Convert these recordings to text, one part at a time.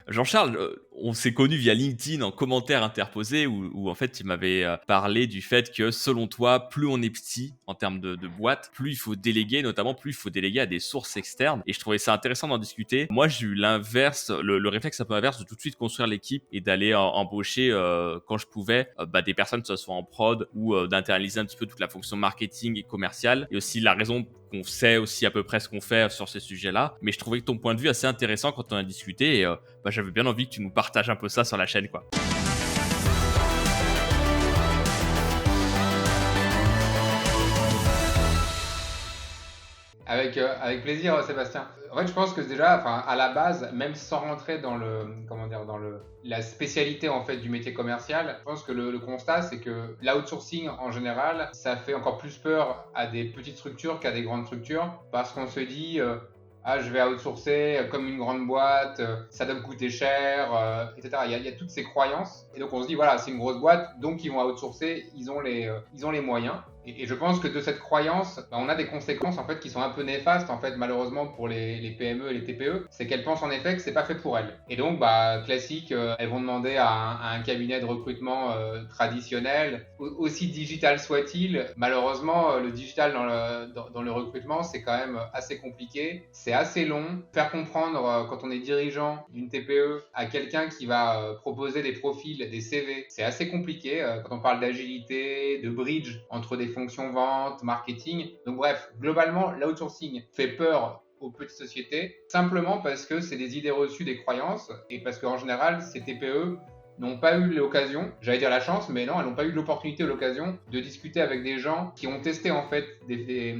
Jean-Charles, on s'est connus via LinkedIn en commentaire interposé où en fait, tu m'avais, parlé du fait que selon toi, plus on est petit en termes de boîte, plus il faut déléguer, notamment plus il faut déléguer à des sources externes et je trouvais ça intéressant d'en discuter. Moi, j'ai eu l'inverse, le réflexe un peu inverse de tout de suite construire l'équipe et d'aller embaucher, quand je pouvais, des personnes, que ce soit en prod ou, d'internaliser un petit peu toute la fonction marketing et commerciale et aussi la raison qu'on sait aussi à peu près ce qu'on fait sur ces sujets-là. Mais je trouvais que ton point de vue assez intéressant quand on a discuté et j'avais bien envie que tu nous partages un peu ça sur la chaîne, quoi. Avec plaisir, Sébastien. En fait, je pense que déjà, enfin, à la base, même sans rentrer dans comment dire, la spécialité en fait du métier commercial, je pense que le constat, c'est que l'outsourcing en général, ça fait encore plus peur à des petites structures qu'à des grandes structures, parce qu'on se dit, ah, je vais outsourcer comme une grande boîte, ça doit me coûter cher, etc. Il y a toutes ces croyances, et donc on se dit, voilà, c'est une grosse boîte, donc ils vont outsourcer, ils ont les moyens. Et je pense que de cette croyance, on a des conséquences en fait qui sont un peu néfastes en fait malheureusement pour les PME et les TPE. C'est qu'elles pensent en effet que c'est pas fait pour elles. Et donc classique, elles vont demander à un cabinet de recrutement traditionnel, aussi digital soit-il. Malheureusement, le digital dans le recrutement, c'est quand même assez compliqué. C'est assez long. Faire comprendre quand on est dirigeant d'une TPE à quelqu'un qui va proposer des profils, des CV, c'est assez compliqué quand on parle d'agilité, de bridge entre des fonctions vente, marketing. Donc bref, globalement, l'outsourcing fait peur aux petites sociétés, simplement parce que c'est des idées reçues, des croyances, et parce qu'en général, ces TPE n'ont pas eu l'occasion, j'allais dire la chance, mais non, elles n'ont pas eu l'opportunité ou l'occasion de discuter avec des gens qui ont testé en fait des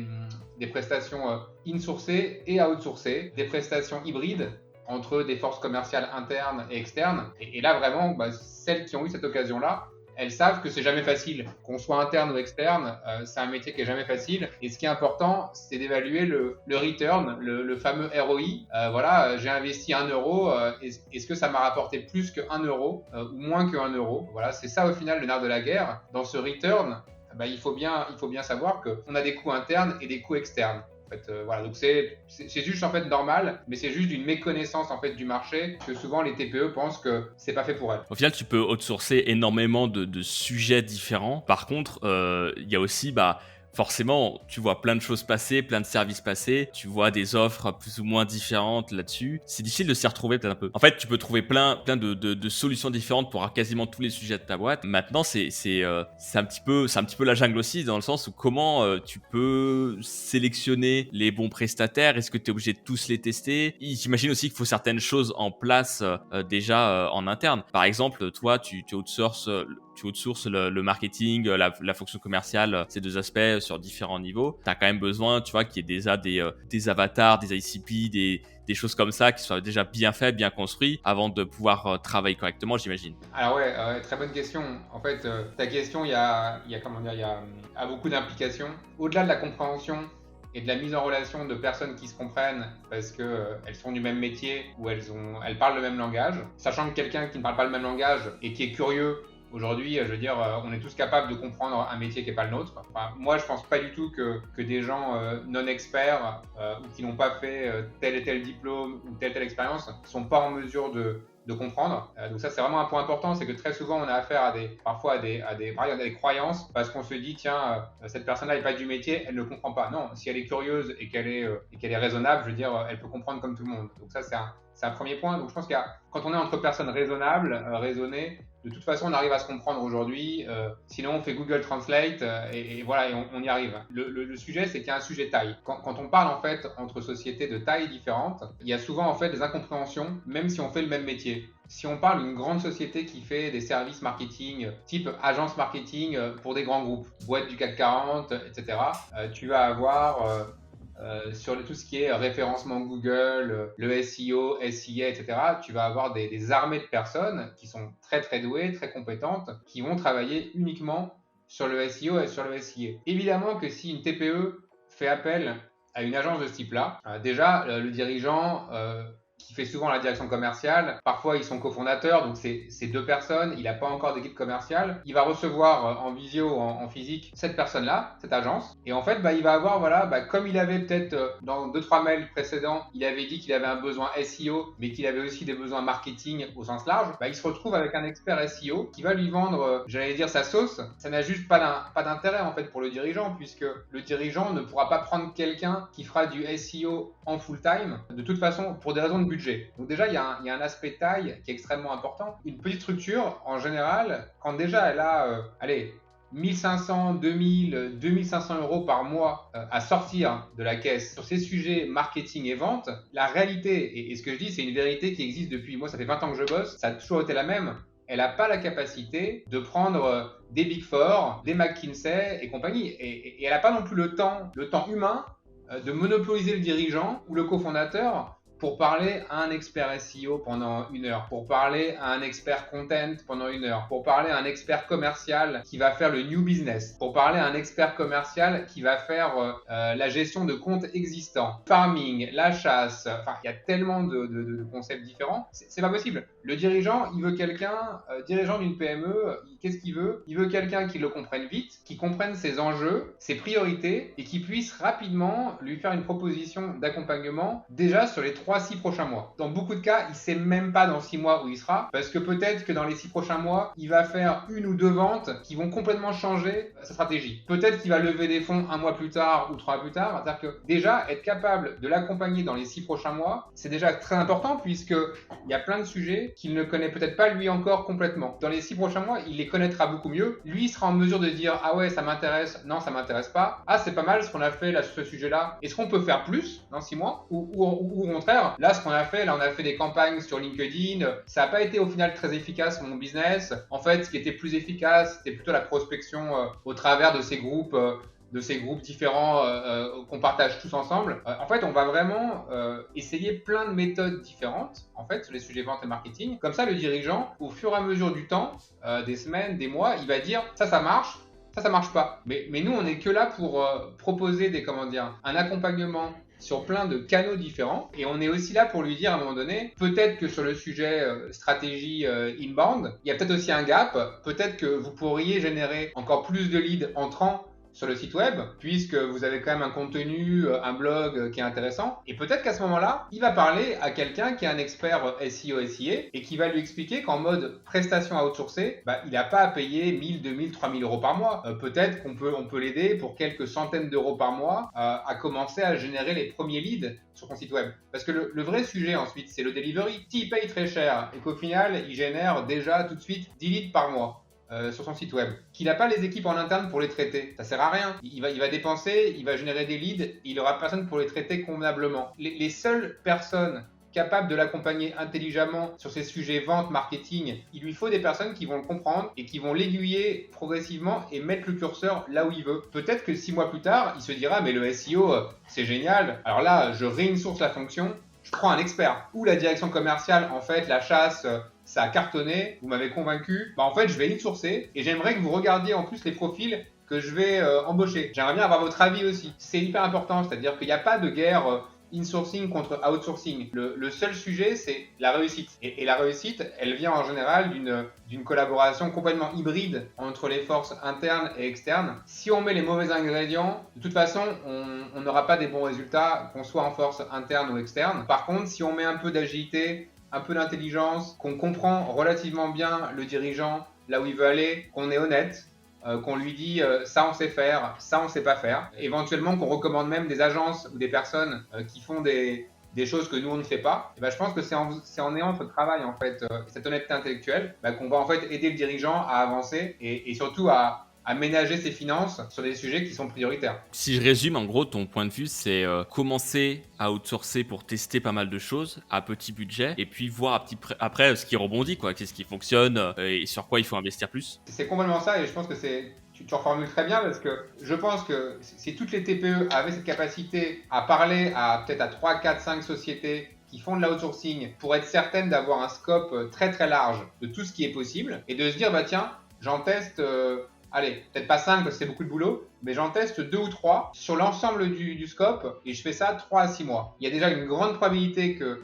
prestations insourcées et outsourcées, des prestations hybrides entre des forces commerciales internes et externes. Et là, vraiment, celles qui ont eu cette occasion-là, elles savent que c'est jamais facile. Qu'on soit interne ou externe, c'est un métier qui est jamais facile. Et ce qui est important, c'est d'évaluer le return, le fameux ROI. Voilà, j'ai investi 1 euro, est-ce que ça m'a rapporté plus que 1 euro ou moins que 1 euro? Voilà, c'est ça au final le nerf de la guerre. Dans ce return, il faut bien savoir qu'on a des coûts internes et des coûts externes. En fait, voilà, donc c'est juste en fait normal, mais c'est juste d'une méconnaissance en fait du marché que souvent les TPE pensent que c'est pas fait pour elles. Au final, tu peux outsourcer énormément de sujets différents. Par contre, il y a aussi, forcément, tu vois plein de choses passer, plein de services passer, tu vois des offres plus ou moins différentes là-dessus. C'est difficile de s'y retrouver peut-être un peu. En fait, tu peux trouver plein de solutions différentes pour quasiment tous les sujets de ta boîte. Maintenant, c'est un petit peu la jungle aussi, dans le sens où comment tu peux sélectionner les bons prestataires. Est-ce que tu es obligé de tous les tester? J'imagine aussi qu'il faut certaines choses en place déjà en interne. Par exemple, toi, tu outsources le marketing, la fonction commerciale, ces deux aspects sur différents niveaux. Tu as quand même besoin, tu vois, qu'il y ait déjà des avatars, des ICP, des choses comme ça qui soient déjà bien faits, bien construits avant de pouvoir travailler correctement, j'imagine. Alors ouais, très bonne question. En fait, ta question, comment dire, a beaucoup d'implications. Au-delà de la compréhension et de la mise en relation de personnes qui se comprennent parce que elles sont du même métier ou elles parlent le même langage, sachant que quelqu'un qui ne parle pas le même langage et qui est curieux. Aujourd'hui, je veux dire, on est tous capables de comprendre un métier qui n'est pas le nôtre. Enfin, moi, je pense pas du tout que des gens non experts ou qui n'ont pas fait tel et tel diplôme ou telle expérience sont pas en mesure de comprendre. Donc ça, c'est vraiment un point important, c'est que très souvent, on a affaire parfois à des croyances parce qu'on se dit, tiens, cette personne-là n'est pas du métier, elle ne comprend pas. Non, si elle est curieuse et qu'elle est raisonnable, je veux dire, elle peut comprendre comme tout le monde. Donc ça, c'est un premier point. Donc je pense quand on est entre personnes raisonnables, raisonnées, de toute façon, on arrive à se comprendre aujourd'hui. Sinon, on fait Google Translate et voilà, et on y arrive. Le sujet, c'est qu'il y a un sujet taille. Quand on parle en fait entre sociétés de tailles différentes, il y a souvent en fait des incompréhensions, même si on fait le même métier. Si on parle d'une grande société qui fait des services marketing, type agence marketing pour des grands groupes, boîte du CAC 40, etc., tu vas avoir sur tout ce qui est référencement Google, le SEO, SIA, etc., tu vas avoir des armées de personnes qui sont très très douées, très compétentes, qui vont travailler uniquement sur le SEO et sur le SIA. Évidemment que si une TPE fait appel à une agence de ce type-là, déjà le dirigeant qui fait souvent la direction commerciale. Parfois, ils sont cofondateurs, donc c'est 2 personnes. Il n'a pas encore d'équipe commerciale. Il va recevoir en visio, en physique, cette personne-là, cette agence. Et en fait, il va avoir, comme il avait peut-être dans 2-3 mails précédents, il avait dit qu'il avait un besoin SEO, mais qu'il avait aussi des besoins marketing au sens large. Il se retrouve avec un expert SEO qui va lui vendre, j'allais dire, sa sauce. Ça n'a juste pas d'intérêt en fait pour le dirigeant, puisque le dirigeant ne pourra pas prendre quelqu'un qui fera du SEO en full time, de toute façon, pour des raisons de budget. Donc déjà, il y a un aspect taille qui est extrêmement important. Une petite structure, en général, quand déjà elle a, 1500, 2000, 2500 euros par mois à sortir de la caisse sur ces sujets marketing et vente, la réalité, et ce que je dis, c'est une vérité qui existe depuis, moi ça fait 20 ans que je bosse, ça a toujours été la même. Elle n'a pas la capacité de prendre des Big Four, des McKinsey et compagnie. Et elle n'a pas non plus le temps humain de monopoliser le dirigeant ou le cofondateur pour parler à un expert SEO pendant 1 heure, pour parler à un expert content pendant 1 heure, pour parler à un expert commercial qui va faire le new business, pour parler à un expert commercial qui va faire la gestion de comptes existants, farming, la chasse, enfin il y a tellement de concepts différents, c'est pas possible. Le dirigeant, il veut quelqu'un, dirigeant d'une PME, qu'est-ce qu'il veut? Il veut quelqu'un qui le comprenne vite, qui comprenne ses enjeux, ses priorités et qui puisse rapidement lui faire une proposition d'accompagnement déjà sur les 3-6 prochains mois. Dans beaucoup de cas, il ne sait même pas dans 6 mois où il sera parce que peut-être que dans les 6 prochains mois, il va faire 1 ou 2 ventes qui vont complètement changer sa stratégie. Peut-être qu'il va lever des fonds 1 mois plus tard ou 3 mois plus tard. C'est-à-dire que déjà, être capable de l'accompagner dans les 6 prochains mois, c'est déjà très important puisqu'il y a plein de sujets qu'il ne connaît peut-être pas lui encore complètement. Dans les 6 prochains mois, il les connaîtra beaucoup mieux. Lui, il sera en mesure de dire « Ah ouais, ça m'intéresse. Non, ça m'intéresse pas. Ah, c'est pas mal ce qu'on a fait là sur ce sujet-là. Est-ce qu'on peut faire plus dans 6 mois ?» ou au contraire, là, ce qu'on a fait, on a fait des campagnes sur LinkedIn. Ça n'a pas été au final très efficace mon business. En fait, ce qui était plus efficace, c'était plutôt la prospection au travers de ces groupes différents qu'on partage tous ensemble. En fait, on va vraiment essayer plein de méthodes différentes en fait sur les sujets vente et marketing. Comme ça, le dirigeant, au fur et à mesure du temps, des semaines, des mois, il va dire ça marche, ça marche pas. Mais nous, on n'est que là pour proposer un accompagnement sur plein de canaux différents et on est aussi là pour lui dire à un moment donné, peut-être que sur le sujet stratégie inbound, il y a peut-être aussi un gap, peut-être que vous pourriez générer encore plus de leads entrants sur le site web, puisque vous avez quand même un contenu, un blog qui est intéressant. Et peut-être qu'à ce moment-là, il va parler à quelqu'un qui est un expert SEO, SIA, et qui va lui expliquer qu'en mode prestation outsourcée, il n'a pas à payer 1000, 2000, 3000 euros par mois. Peut-être qu'on peut l'aider pour quelques centaines d'euros par mois à commencer à générer les premiers leads sur son site web. Parce que le vrai sujet ensuite, c'est le delivery. S'il paye très cher et qu'au final, il génère déjà tout de suite 10 leads par mois, sur son site web, qu'il n'a pas les équipes en interne pour les traiter, ça sert à rien. Il va dépenser, il va générer des leads, et il n'aura personne pour les traiter convenablement. Les seules personnes capables de l'accompagner intelligemment sur ces sujets vente, marketing, il lui faut des personnes qui vont le comprendre et qui vont l'aiguiller progressivement et mettre le curseur là où il veut. Peut-être que 6 mois plus tard, il se dira mais le SEO, c'est génial. Alors là, je réinsource la fonction, je prends un expert. Ou la direction commerciale, en fait, la chasse, ça a cartonné, vous m'avez convaincu. En fait, je vais insourcer et j'aimerais que vous regardiez en plus les profils que je vais embaucher. J'aimerais bien avoir votre avis aussi. C'est hyper important, c'est-à-dire qu'il n'y a pas de guerre insourcing contre outsourcing. Le seul sujet, c'est la réussite. Et la réussite, elle vient en général d'une collaboration complètement hybride entre les forces internes et externes. Si on met les mauvais ingrédients, de toute façon, on n'aura pas des bons résultats, qu'on soit en force interne ou externe. Par contre, si on met un peu d'agilité, un peu d'intelligence, qu'on comprend relativement bien le dirigeant, là où il veut aller, qu'on est honnête, qu'on lui dit ça on sait faire, ça on sait pas faire, éventuellement qu'on recommande même des agences ou des personnes qui font des choses que nous on ne fait pas, et je pense que c'est en ayant ce travail en fait, cette honnêteté intellectuelle, qu'on va en fait aider le dirigeant à avancer et surtout à ménager ses finances sur des sujets qui sont prioritaires. Si je résume, en gros, ton point de vue, c'est commencer à outsourcer pour tester pas mal de choses à petit budget et puis voir après ce qui rebondit, quoi, qu'est-ce qui fonctionne et sur quoi il faut investir plus. C'est complètement ça et je pense que tu reformules très bien parce que je pense que si toutes les TPE avaient cette capacité à parler peut-être à 3, 4, 5 sociétés qui font de l'outsourcing pour être certaines d'avoir un scope très très large de tout ce qui est possible et de se dire tiens, j'en teste allez, peut-être pas 5 parce que c'est beaucoup de boulot, mais j'en teste 2 ou 3 sur l'ensemble du scope et je fais ça 3 à 6 mois. Il y a déjà une grande probabilité que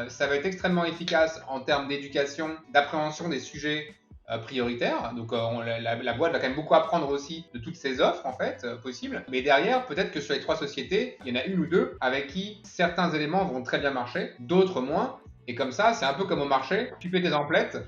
ça va être extrêmement efficace en termes d'éducation, d'appréhension des sujets prioritaires. Donc la boîte va quand même beaucoup apprendre aussi de toutes ces offres en fait possibles. Mais derrière, peut-être que sur les 3 sociétés, il y en a une ou deux avec qui certains éléments vont très bien marcher, d'autres moins. Et comme ça, c'est un peu comme au marché, tu fais tes emplettes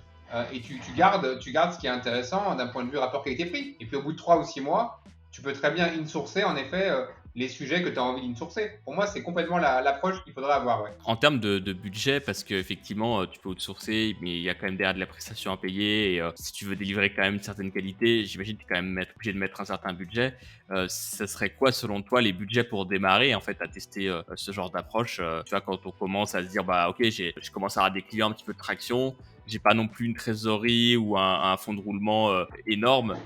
et tu gardes ce qui est intéressant d'un point de vue rapport qualité-prix. Et puis au bout de 3 ou 6 mois, tu peux très bien insourcer en effet les sujets que tu as envie d'insourcer. Pour moi, c'est complètement l'approche qu'il faudrait avoir. Ouais. En termes de budget, parce qu'effectivement, tu peux outsourcer, mais il y a quand même derrière de la prestation à payer. Et si tu veux délivrer quand même une certaine qualité, j'imagine que tu es quand même obligé de mettre un certain budget. Ça serait quoi, selon toi, les budgets pour démarrer en fait à tester ce genre d'approche Tu vois, quand on commence à se dire, bah ok, je commence à avoir des clients, un petit peu de traction, j'ai pas non plus une trésorerie ou un fonds de roulement énorme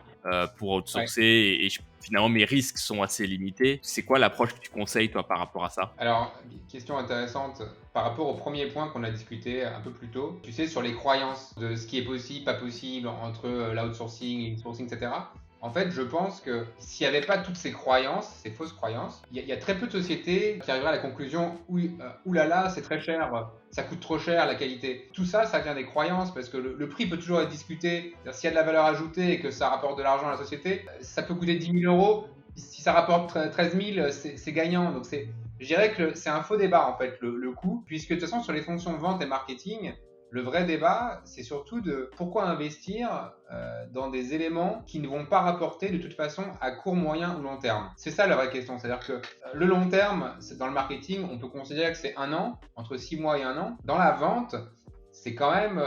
pour outsourcer et finalement mes risques sont assez limités. C'est quoi l'approche que tu conseilles toi par rapport à ça? Alors, question intéressante par rapport au premier point qu'on a discuté un peu plus tôt. Tu sais, sur les croyances de ce qui est possible, pas possible entre l'outsourcing, l'insourcing, etc. En fait, je pense que s'il n'y avait pas toutes ces croyances, ces fausses croyances, il y a très peu de sociétés qui arriveraient à la conclusion oulala, c'est très cher, ça coûte trop cher la qualité. Tout ça, ça vient des croyances parce que le prix peut toujours être discuté. S'il y a de la valeur ajoutée et que ça rapporte de l'argent à la société, ça peut coûter 10 000 euros. Si ça rapporte 13 000, c'est gagnant. Donc, je dirais que c'est un faux débat en fait, le coût, puisque de toute façon, sur les fonctions de vente et marketing, le vrai débat, c'est surtout de pourquoi investir dans des éléments qui ne vont pas rapporter de toute façon à court, moyen ou long terme. C'est ça la vraie question. C'est-à-dire que le long terme, dans le marketing, on peut considérer que c'est 1 an, entre 6 mois et 1 an. Dans la vente, c'est quand même,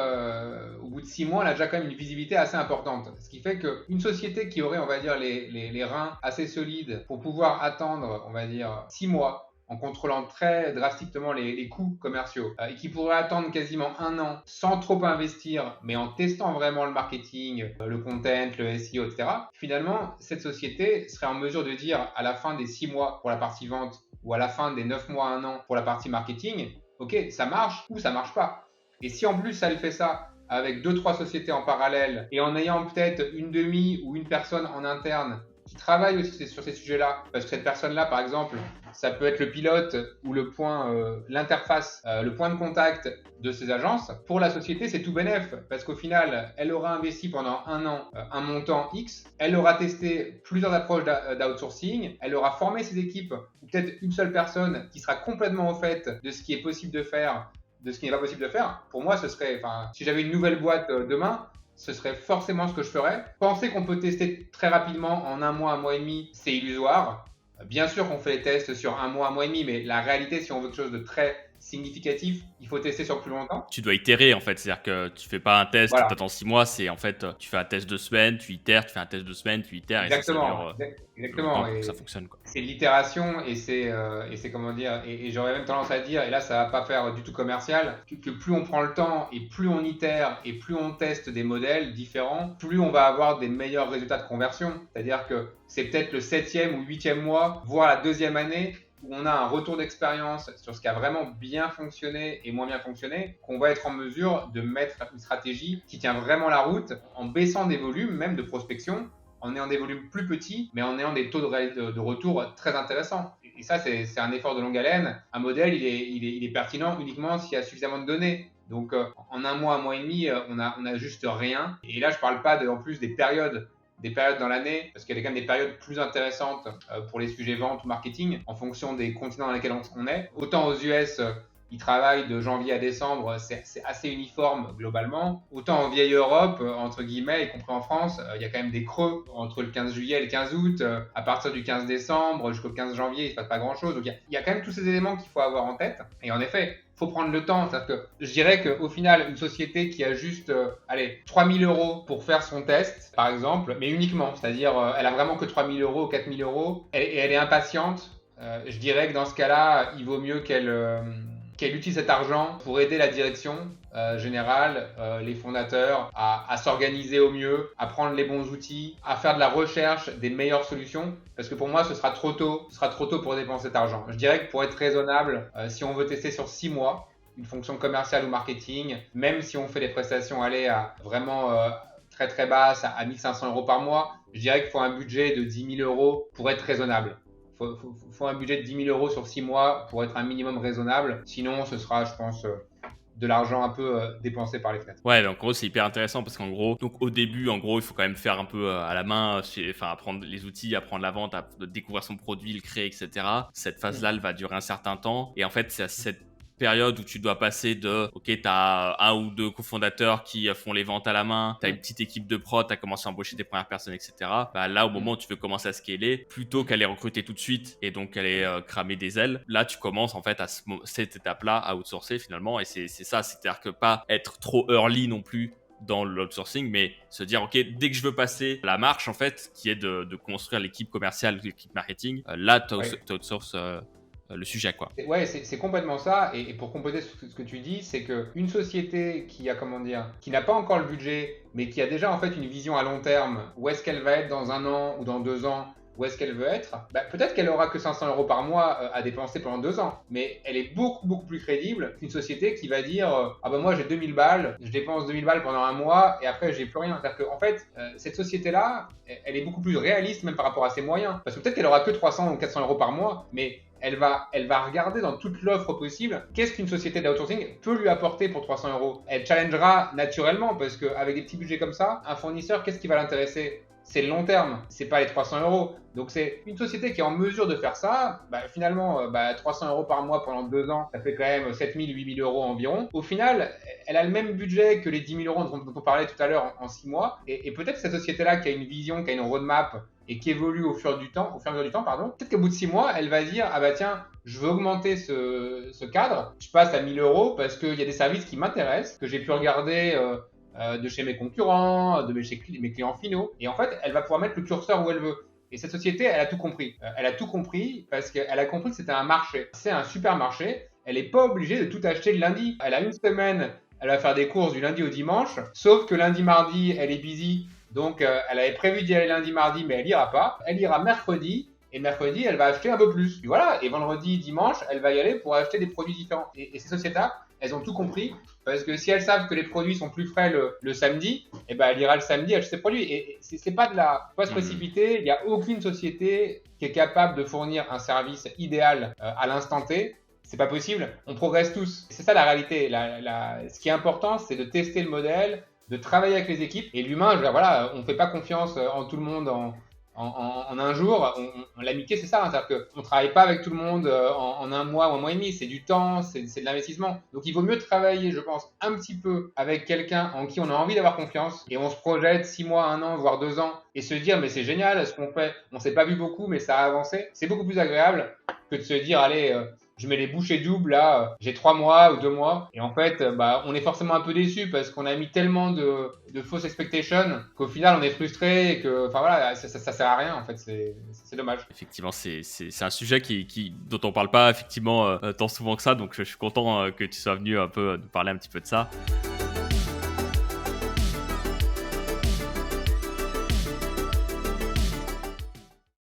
au bout de 6 mois, on a déjà quand même une visibilité assez importante. Ce qui fait qu'une société qui aurait, on va dire, les reins assez solides pour pouvoir attendre, on va dire, 6 mois, en contrôlant très drastiquement les coûts commerciaux et qui pourrait attendre quasiment 1 an sans trop investir, mais en testant vraiment le marketing, le content, le SEO, etc. Finalement, cette société serait en mesure de dire à la fin des 6 mois pour la partie vente ou à la fin des 9 mois, 1 an pour la partie marketing, ok, ça marche ou ça marche pas. Et si en plus elle fait ça avec 2-3 sociétés en parallèle et en ayant peut-être une demi ou une personne en interne qui travaille aussi sur ces sujets-là, parce que cette personne-là, par exemple, ça peut être le pilote ou le point, l'interface, le point de contact de ces agences. Pour la société, c'est tout bénef, parce qu'au final, elle aura investi pendant 1 an un montant X, elle aura testé plusieurs approches d'outsourcing, elle aura formé ses équipes, ou peut-être une seule personne qui sera complètement au fait de ce qui est possible de faire, de ce qui n'est pas possible de faire. Pour moi, ce serait, si j'avais une nouvelle boîte demain, ce serait forcément ce que je ferais. Penser qu'on peut tester très rapidement en 1 mois, 1 mois et demi, c'est illusoire. Bien sûr qu'on fait les tests sur 1 mois, 1 mois et demi, mais la réalité, si on veut quelque chose de très significatif, il faut tester sur plus longtemps. Tu dois itérer en fait, c'est-à-dire que tu fais pas un test, Voilà. tu attends 6 mois, c'est en fait tu fais un test 2 semaines, tu itères, tu fais un test 2 semaines, tu itères Exactement. et Exactement. longtemps pour que ça fonctionne quoi. C'est l'itération et c'est comment dire, et j'aurais même tendance à dire, et là ça va pas faire du tout commercial, que plus on prend le temps et plus on itère et plus on teste des modèles différents, plus on va avoir des meilleurs résultats de conversion. C'est-à-dire que c'est peut-être le 7e ou 8e mois, voire la 2e année, où on a un retour d'expérience sur ce qui a vraiment bien fonctionné et moins bien fonctionné, qu'on va être en mesure de mettre une stratégie qui tient vraiment la route en baissant des volumes, même de prospection, en ayant des volumes plus petits, mais en ayant des taux de retour très intéressants. Et ça, c'est un effort de longue haleine. Un modèle, il est pertinent uniquement s'il y a suffisamment de données. Donc, en 1 mois, 1 mois et demi, on a juste rien. Et là, je parle pas en plus des périodes dans l'année, parce qu'il y a quand même des périodes plus intéressantes pour les sujets vente ou marketing, en fonction des continents dans lesquels on est. Autant aux US, ils travaillent de janvier à décembre, c'est assez uniforme globalement. Autant en vieille Europe, entre guillemets, y compris en France, il y a quand même des creux entre le 15 juillet et le 15 août. À partir du 15 décembre jusqu'au 15 janvier, il ne se passe pas grand-chose. Donc il y a quand même tous ces éléments qu'il faut avoir en tête. Et en effet, il faut prendre le temps. C'est-à-dire que je dirais qu'au final, une société qui a juste 3 000 euros pour faire son test, par exemple, mais uniquement, c'est-à-dire elle a vraiment que 3 000 euros ou 4 000 euros, et elle est impatiente, je dirais que dans ce cas-là, il vaut mieux qu'elle utilise cet argent pour aider la direction générale, les fondateurs à s'organiser au mieux, à prendre les bons outils, à faire de la recherche des meilleures solutions. Parce que pour moi, ce sera trop tôt pour dépenser cet argent. Je dirais que pour être raisonnable, si on veut tester sur 6 mois une fonction commerciale ou marketing, même si on fait des prestations à vraiment très très basses, à 1 500 euros par mois, je dirais qu'il faut un budget de 10 000 euros pour être raisonnable. Faut un budget de 10 000 euros sur 6 mois pour être un minimum raisonnable. Sinon, ce sera, je pense, de l'argent un peu dépensé par les fenêtres. Ouais, donc en gros, c'est hyper intéressant parce qu'en gros, donc au début, en gros, il faut quand même faire un peu à la main, enfin, apprendre les outils, apprendre la vente, découvrir son produit, le créer, etc. Cette phase-là, elle va durer un certain temps. Et en fait, c'est à cette période où tu dois passer de, ok, t'as un ou deux cofondateurs qui font les ventes à la main, t'as une petite équipe de prod, t'as commencé à embaucher tes premières personnes, etc. Bah là, au moment où tu veux commencer à scaler, plutôt qu'aller recruter tout de suite et donc aller cramer des ailes, là, tu commences en fait à cette étape-là à outsourcer finalement. Et c'est ça, c'est-à-dire que pas être trop early non plus dans l'outsourcing, mais se dire, ok, dès que je veux passer la marche, en fait, qui est de construire l'équipe commerciale, l'équipe marketing, là, tu outsources le sujet, quoi. Ouais, c'est complètement ça. Et pour compléter ce que tu dis, c'est qu'une société qui a, comment dire, qui n'a pas encore le budget, mais qui a déjà en fait une vision à long terme, où est-ce qu'elle va être dans 1 an ou dans 2 ans, où est-ce qu'elle veut être, bah, peut-être qu'elle aura que 500 euros par mois à dépenser pendant 2 ans, mais elle est beaucoup plus crédible qu'une société qui va dire ah bah moi j'ai 2000 balles, je dépense 2000 balles pendant 1 mois et après j'ai plus rien. C'est-à-dire qu'en fait, cette société-là, elle est beaucoup plus réaliste même par rapport à ses moyens, parce que peut-être qu'elle aura que 300 ou 400 euros par mois, mais elle va regarder dans toute l'offre possible qu'est-ce qu'une société d'outsourcing peut lui apporter pour 300 euros. Elle challengera naturellement parce qu'avec des petits budgets comme ça, un fournisseur, qu'est-ce qui va l'intéresser? C'est le long terme, c'est pas les 300 euros. Donc c'est une société qui est en mesure de faire ça. Bah, finalement, 300 euros par mois pendant 2 ans, ça fait quand même 7000, 8000 euros environ. Au final, elle a le même budget que les 10 000 euros dont on parlait tout à l'heure en 6 mois. Et peut-être cette société-là qui a une vision, qui a une roadmap et qui évolue au fur et à mesure du temps, peut-être qu'au bout de 6 mois, elle va dire ah bah tiens, je veux augmenter ce cadre, je passe à 1000 euros parce qu'il y a des services qui m'intéressent, que j'ai pu regarder de chez mes concurrents, chez mes clients finaux. Et en fait, elle va pouvoir mettre le curseur où elle veut. Et cette société, elle a tout compris. Elle a tout compris parce qu'elle a compris que c'était un marché. C'est un supermarché. Elle n'est pas obligée de tout acheter le lundi. Elle a une semaine, elle va faire des courses du lundi au dimanche. Sauf que lundi, mardi, elle est busy. Donc, elle avait prévu d'y aller lundi, mardi, mais elle ira pas. Elle ira mercredi. Et mercredi, elle va acheter un peu plus. Et voilà. Et vendredi, dimanche, elle va y aller pour acheter des produits différents. Et ces sociétés-là, elles ont tout compris. Parce que si elles savent que les produits sont plus frais le samedi, eh ben elle ira le samedi acheter ses produits. Et c'est pas faut pas se précipiter. Il n'y a aucune société qui est capable de fournir un service idéal à l'instant T. C'est pas possible. On progresse tous. C'est ça la réalité. Ce qui est important, c'est de tester le modèle, de travailler avec les équipes. Et l'humain, voilà, on fait pas confiance en tout le monde en un jour. L'amitié, c'est ça, hein, c'est-à-dire qu'on ne travaille pas avec tout le monde en 1 mois ou 1 mois et demi, c'est du temps, c'est de l'investissement. Donc il vaut mieux travailler, je pense, un petit peu avec quelqu'un en qui on a envie d'avoir confiance et on se projette 6 mois, 1 an, voire 2 ans et se dire mais c'est génial ce qu'on fait, on s'est pas vu beaucoup mais ça a avancé. C'est beaucoup plus agréable que de se dire allez, je mets les bouchées doubles là, j'ai 3 mois ou 2 mois et en fait on est forcément un peu déçu parce qu'on a mis tellement de fausses expectations qu'au final on est frustré et que enfin voilà, ça sert à rien en fait, c'est dommage. Effectivement, c'est un sujet dont on parle pas effectivement tant souvent que ça, donc je suis content que tu sois venu un peu nous parler un petit peu de ça.